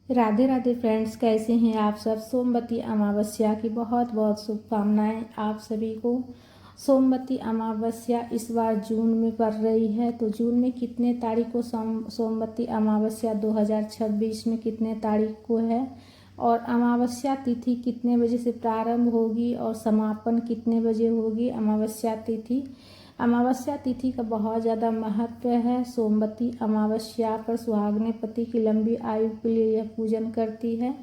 Radhe Radhe friends, कैसे हैं आप सब। सोमवती अमावस्या की बहुत बहुत शुभकामनाएं आप सभी को। सोमवती अमावस्या इस बार जून में पड़ रही है, तो जून में कितने तारीख को सोमवती अमावस्या 2026 में कितने तारीख को है, और अमावस्या तिथि कितने बजे से प्रारंभ होगी और समापन कितने बजे होगी अमावस्या तिथि। अमावस्या तिथि का बहुत ज़्यादा महत्व है। सोमवती अमावस्या पर सुहागने पति की लंबी आयु के लिए यह पूजन करती है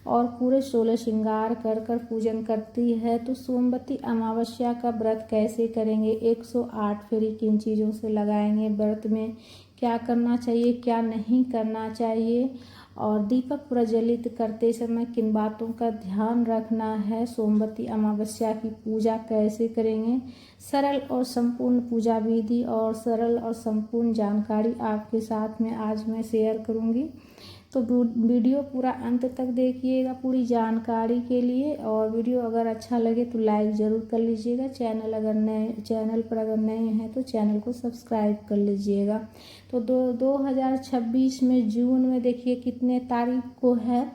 और पूरे 16 श्रृंगार कर कर पूजन करती है। तो सोमवती अमावस्या का व्रत कैसे करेंगे, 108 फेरी किन चीज़ों से लगाएंगे, व्रत में क्या करना चाहिए क्या नहीं करना चाहिए, और दीपक प्रज्वलित करते समय किन बातों का ध्यान रखना है, सोमवती अमावस्या की पूजा कैसे करेंगे, सरल और संपूर्ण पूजा विधि और सरल और संपूर्ण जानकारी आपके साथ में आज मैं शेयर करूंगी। तो वीडियो पूरा अंत तक देखिएगा पूरी जानकारी के लिए, और वीडियो अगर अच्छा लगे तो लाइक ज़रूर कर लीजिएगा। चैनल पर अगर नए हैं तो चैनल को सब्सक्राइब कर लीजिएगा। तो 2026 में जून में देखिए कितने तारीख को है,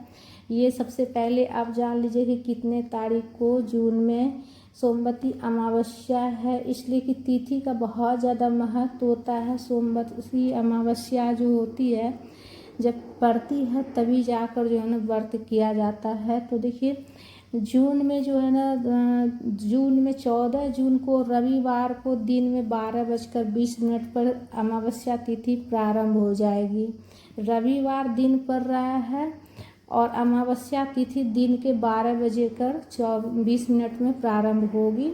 ये सबसे पहले आप जान लीजिए कि कितने तारीख को जून में सोमवती अमावस्या है। इसलिए कि तिथि का बहुत ज़्यादा महत्व होता है। सोमवती अमावस्या जो होती है जब पड़ती है तभी जाकर जो है ना व्रत किया जाता है। तो देखिए जून में जो है ना जून में 14 जून को रविवार को दिन में 12:20 पर अमावस्या तिथि प्रारंभ हो जाएगी। रविवार दिन पड़ रहा है और अमावस्या तिथि दिन के 12:20 में प्रारंभ होगी,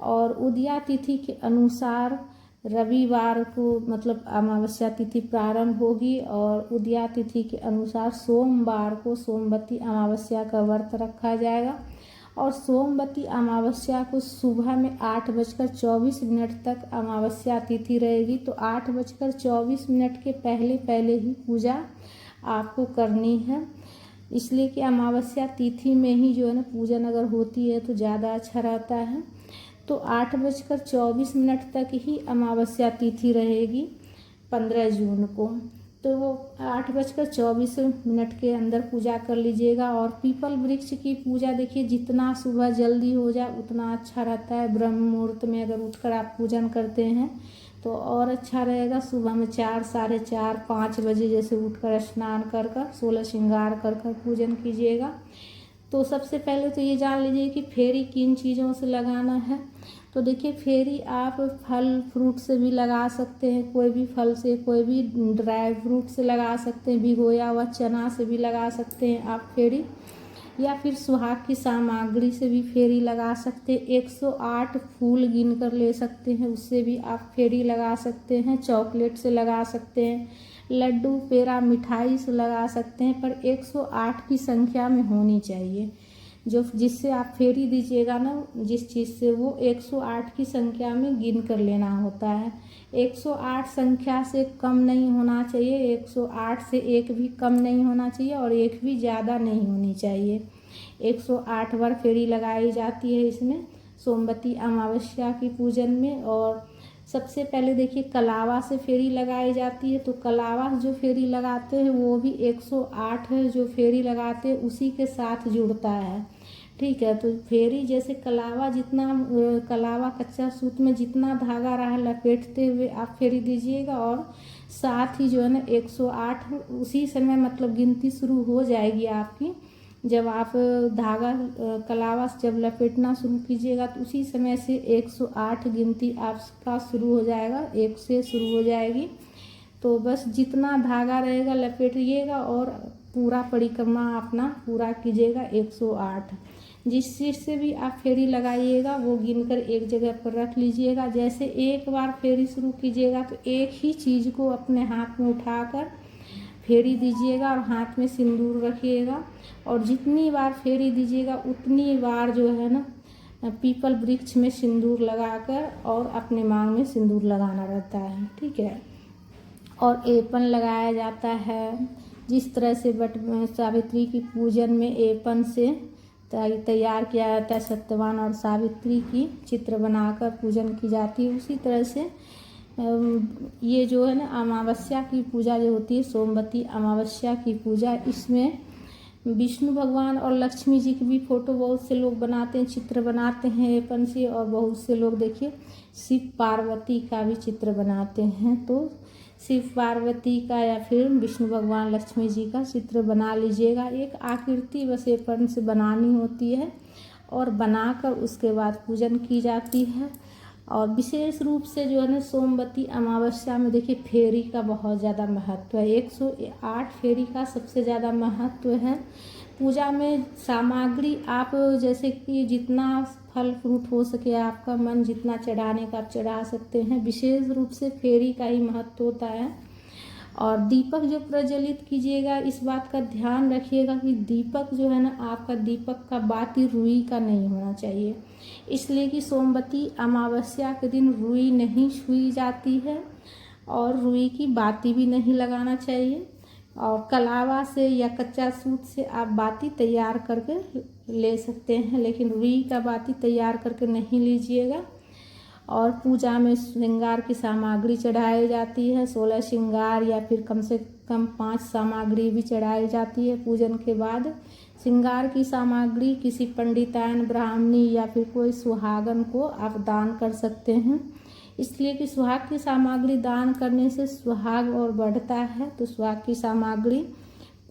और उदया तिथि के अनुसार रविवार को मतलब अमावस्या तिथि प्रारंभ होगी, और उदया तिथि के अनुसार सोमवार को सोमवती अमावस्या का व्रत रखा जाएगा। और सोमवती अमावस्या को सुबह में 8:24 तक अमावस्या तिथि रहेगी। तो 8:24 के पहले पहले ही पूजा आपको करनी है, इसलिए कि अमावस्या तिथि में ही जो है ना पूजन अगर होती है तो ज़्यादा अच्छा रहता है। तो 8:24 तक ही अमावस्या तिथि रहेगी 15 जून को। तो वो 8:24 के अंदर पूजा कर लीजिएगा। और पीपल वृक्ष की पूजा देखिए जितना सुबह जल्दी हो जाए उतना अच्छा रहता है। ब्रह्म मुहूर्त में अगर उठकर आप पूजन करते हैं तो और अच्छा रहेगा। सुबह में 4, 4:30, 5 बजे जैसे उठकर स्नान कर कर 16 श्रृंगार कर कर पूजन कीजिएगा। तो सबसे पहले तो ये जान लीजिए कि फेरी किन चीज़ों से लगाना है। तो देखिए फेरी आप फल फ्रूट से भी लगा सकते हैं, कोई भी फल से, कोई भी ड्राई फ्रूट से लगा सकते हैं, भिगोया हुआ चना से भी लगा सकते हैं आप फेरी, या फिर सुहाग की सामग्री से भी फेरी लगा सकते हैं। 108 फूल गिन कर ले सकते हैं, उससे भी आप फेरी लगा सकते हैं। चॉकलेट से लगा सकते हैं, लड्डू पेड़ा मिठाई से लगा सकते हैं, पर 108 की संख्या में होनी चाहिए। जो जिससे आप फेरी दीजिएगा ना जिस चीज़ से, वो 108 की संख्या में गिन कर लेना होता है। 108 संख्या से कम नहीं होना चाहिए, 108 से एक भी कम नहीं होना चाहिए, और एक भी ज़्यादा नहीं होनी चाहिए। 108 बार फेरी लगाई जाती है इसमें सोमवती अमावस्या की पूजन में। और सबसे पहले देखिए कलावा से फेरी लगाई जाती है। तो कलावा जो फेरी लगाते हैं वो भी 108 जो फेरी लगाते हैं उसी के साथ जुड़ता है, ठीक है। तो फेरी जैसे कलावा जितना कलावा कच्चा सूत में जितना धागा रहा लपेटते हुए आप फेरी दीजिएगा, और साथ ही जो है ना 108 उसी समय मतलब गिनती शुरू हो जाएगी आपकी। जब आप धागा कलावा जब लपेटना शुरू कीजिएगा तो उसी समय से 108 गिनती आपका शुरू हो जाएगा, 1 से शुरू हो जाएगी। तो बस जितना धागा रहेगा लपेटिएगा और पूरा परिक्रमा अपना पूरा कीजिएगा 108। जिस चीज़ से भी आप फेरी लगाइएगा वो गिनकर एक जगह पर रख लीजिएगा। जैसे एक बार फेरी शुरू कीजिएगा तो एक ही चीज़ को अपने हाथ में उठाकर फेरी दीजिएगा और हाथ में सिंदूर रखिएगा, और जितनी बार फेरी दीजिएगा उतनी बार जो है ना पीपल वृक्ष में सिंदूर लगाकर और अपने मांग में सिंदूर लगाना रहता है, ठीक है। और एपन लगाया जाता है। जिस तरह से सावित्री की पूजन में एपन से तैयार किया जाता है, सत्यवान और सावित्री की चित्र बनाकर पूजन की जाती है, उसी तरह से ये जो है ना अमावस्या की पूजा जो होती है, सोमवती अमावस्या की पूजा, इसमें विष्णु भगवान और लक्ष्मी जी की भी फोटो बहुत से लोग बनाते हैं, चित्र बनाते हैं एपन से। और बहुत से लोग देखिए शिव पार्वती का भी चित्र बनाते हैं। तो शिव पार्वती का या फिर विष्णु भगवान लक्ष्मी जी का चित्र बना लीजिएगा। एक आकृति बस एपन से बनानी होती है और बनाकर उसके बाद पूजन की जाती है। और विशेष रूप से जो है ना सोमवती अमावस्या में देखिए फेरी का बहुत ज़्यादा महत्व है। 108 फेरी का सबसे ज़्यादा महत्व है। पूजा में सामग्री आप जैसे कि जितना फल फ्रूट हो सके, आपका मन जितना चढ़ाने का आप चढ़ा सकते हैं। विशेष रूप से फेरी का ही महत्व होता है। और दीपक जो प्रज्वलित कीजिएगा, इस बात का ध्यान रखिएगा कि दीपक जो है ना आपका दीपक का बाती रुई का नहीं होना चाहिए। इसलिए कि सोमवती अमावस्या के दिन रुई नहीं छुई जाती है और रुई की बाती भी नहीं लगाना चाहिए। और कलावा से या कच्चा सूत से आप बाती तैयार करके ले सकते हैं, लेकिन रुई का बाती तैयार करके नहीं लीजिएगा। और पूजा में श्रृंगार की सामग्री चढ़ाई जाती है। 16 श्रृंगार या फिर कम से कम 5 सामग्री भी चढ़ाई जाती है। पूजन के बाद श्रृंगार की सामग्री किसी पंडितायन, ब्राह्मणी या फिर कोई सुहागन को आप दान कर सकते हैं। इसलिए कि सुहाग की सामग्री दान करने से सुहाग और बढ़ता है। तो सुहाग की सामग्री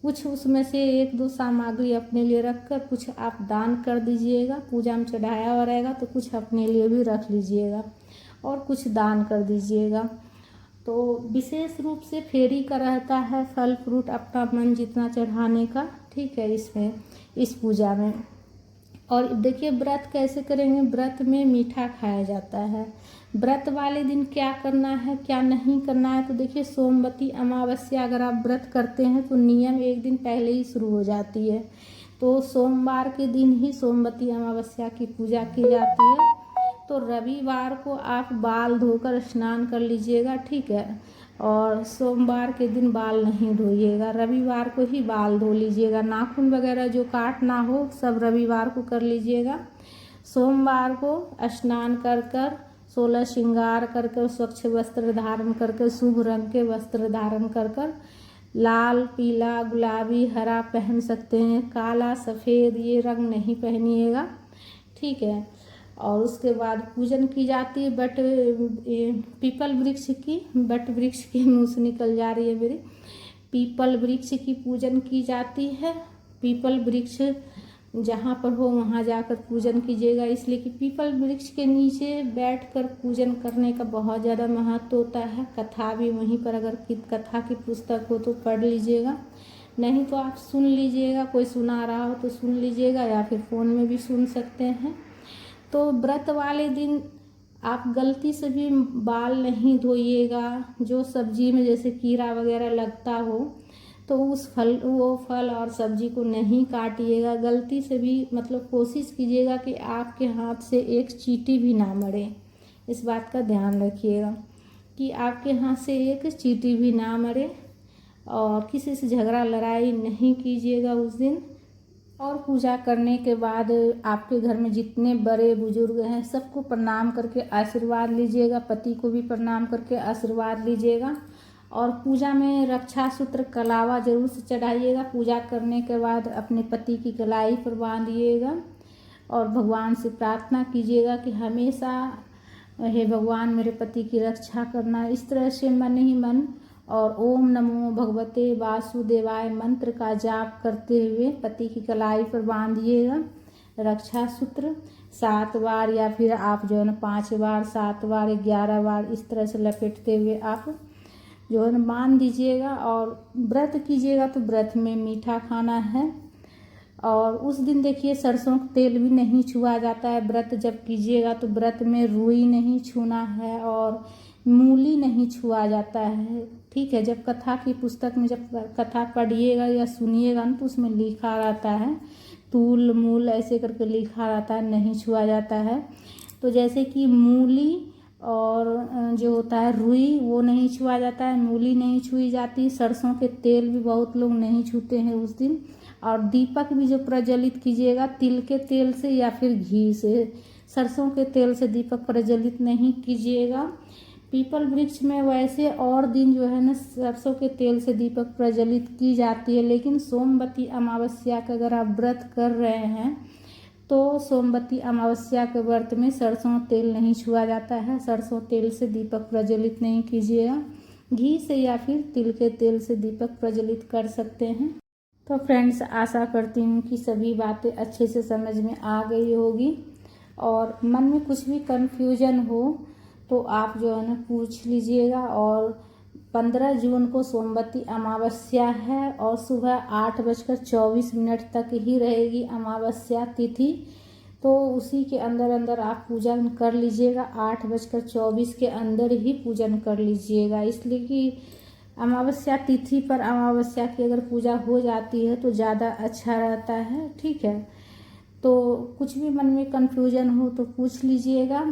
कुछ उसमें से 1-2 सामग्री अपने लिए रखकर कुछ आप दान कर दीजिएगा। पूजा में चढ़ाया हुआ रहेगा तो कुछ अपने लिए भी रख लीजिएगा और कुछ दान कर दीजिएगा। तो विशेष रूप से फेरी का रहता है फल फ्रूट अपना मन जितना चढ़ाने का, ठीक है, इसमें इस पूजा में। और देखिए व्रत कैसे करेंगे। व्रत में मीठा खाया जाता है। व्रत वाले दिन क्या करना है क्या नहीं करना है, तो देखिए सोमवती अमावस्या अगर आप व्रत करते हैं तो नियम एक दिन पहले ही शुरू हो जाती है। तो सोमवार के दिन ही सोमवती अमावस्या की पूजा की जाती है। तो रविवार को आप बाल धोकर स्नान कर लीजिएगा, ठीक है। और सोमवार के दिन बाल नहीं धोइएगा, रविवार को ही बाल धो लीजिएगा। नाखून वगैरह जो काटना हो सब रविवार को कर लीजिएगा। सोमवार को स्नान कर 16 श्रृंगार करके स्वच्छ वस्त्र धारण करके शुभ रंग के वस्त्र धारण कर लाल, पीला, गुलाबी, हरा पहन सकते हैं। काला, सफ़ेद ये रंग नहीं पहनिएगा, ठीक है। और उसके बाद पूजन की जाती है पीपल वृक्ष की, बट वृक्ष के मुँह से निकल जा रही है मेरी। पीपल वृक्ष की पूजन की जाती है। पीपल वृक्ष जहाँ पर हो वहाँ जाकर पूजन कीजिएगा। इसलिए कि पीपल वृक्ष के नीचे बैठकर पूजन करने का बहुत ज़्यादा महत्व होता है। कथा भी वहीं पर, अगर कथा की पुस्तक हो तो पढ़ लीजिएगा, नहीं तो आप सुन लीजिएगा, कोई सुना रहा हो तो सुन लीजिएगा या फिर फ़ोन में भी सुन सकते हैं। तो व्रत वाले दिन आप गलती से भी बाल नहीं धोइएगा। जो सब्जी में जैसे कीड़ा वगैरह लगता हो तो वो फल और सब्जी को नहीं काटिएगा। गलती से भी मतलब कोशिश कीजिएगा कि आपके हाथ से एक चींटी भी ना मरे। इस बात का ध्यान रखिएगा कि आपके हाथ से एक चींटी भी ना मरे। और किसी से झगड़ा लड़ाई नहीं कीजिएगा उस दिन। और पूजा करने के बाद आपके घर में जितने बड़े बुजुर्ग हैं सबको प्रणाम करके आशीर्वाद लीजिएगा। पति को भी प्रणाम करके आशीर्वाद लीजिएगा। और पूजा में रक्षा सूत्र कलावा जरूर से चढ़ाइएगा। पूजा करने के बाद अपने पति की कलाई पर बांधिएगा और भगवान से प्रार्थना कीजिएगा कि हमेशा हे भगवान मेरे पति की रक्षा करना। इस तरह से मन ही मन और ओम नमो भगवते वासुदेवाय मंत्र का जाप करते हुए पति की कलाई पर बांधिएगा रक्षा सूत्र 7 बार, या फिर आप जो है ना 5 बार, 7 बार, 11 बार इस तरह से लपेटते हुए आप जो है ना बांध दीजिएगा। और व्रत कीजिएगा तो व्रत में मीठा खाना है। और उस दिन देखिए सरसों का तेल भी नहीं छुआ जाता है। व्रत जब कीजिएगा तो व्रत में रुई नहीं छूना है और मूली नहीं छुआ जाता है, ठीक है। जब कथा की पुस्तक में जब कथा पढ़िएगा या सुनिएगा ना तो उसमें लिखा रहता है तूल मूल ऐसे करके लिखा रहता है, नहीं छुआ जाता है। तो जैसे कि मूली और जो होता है रुई वो नहीं छुआ जाता है, मूली नहीं छुई जाती। सरसों के तेल भी बहुत लोग नहीं छूते हैं उस दिन। और दीपक भी जो प्रज्वलित कीजिएगा तिल के तेल से या फिर घी से, सरसों के तेल से दीपक प्रज्वलित नहीं कीजिएगा। पीपल वृक्ष में वैसे और दिन जो है ना सरसों के तेल से दीपक प्रज्वलित की जाती है, लेकिन सोमवती अमावस्या का अगर आप व्रत कर रहे हैं तो सोमवती अमावस्या के व्रत में सरसों तेल नहीं छुआ जाता है। सरसों तेल से दीपक प्रज्वलित नहीं कीजिएगा, घी से या फिर तिल के तेल से दीपक प्रज्वलित कर सकते हैं। तो फ्रेंड्स, आशा करती हूँ कि सभी बातें अच्छे से समझ में आ गई होगी, और मन में कुछ भी कन्फ्यूजन हो तो आप जो है ना पूछ लीजिएगा। और 15 जून को सोमवती अमावस्या है और सुबह 8:24 तक ही रहेगी अमावस्या तिथि, तो उसी के अंदर अंदर आप पूजन कर लीजिएगा। 8:24 के अंदर ही पूजन कर लीजिएगा, इसलिए कि अमावस्या तिथि पर अमावस्या की अगर पूजा हो जाती है तो ज़्यादा अच्छा रहता है। ठीक है, तो कुछ भी मन में कन्फ्यूजन हो तो पूछ लीजिएगा।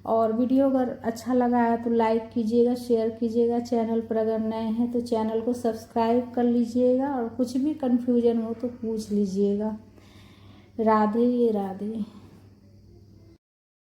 और वीडियो अगर अच्छा लगा है तो लाइक कीजिएगा, शेयर कीजिएगा। चैनल पर अगर नए हैं तो चैनल को सब्सक्राइब कर लीजिएगा, और कुछ भी कन्फ्यूजन हो तो पूछ लीजिएगा। राधे राधे।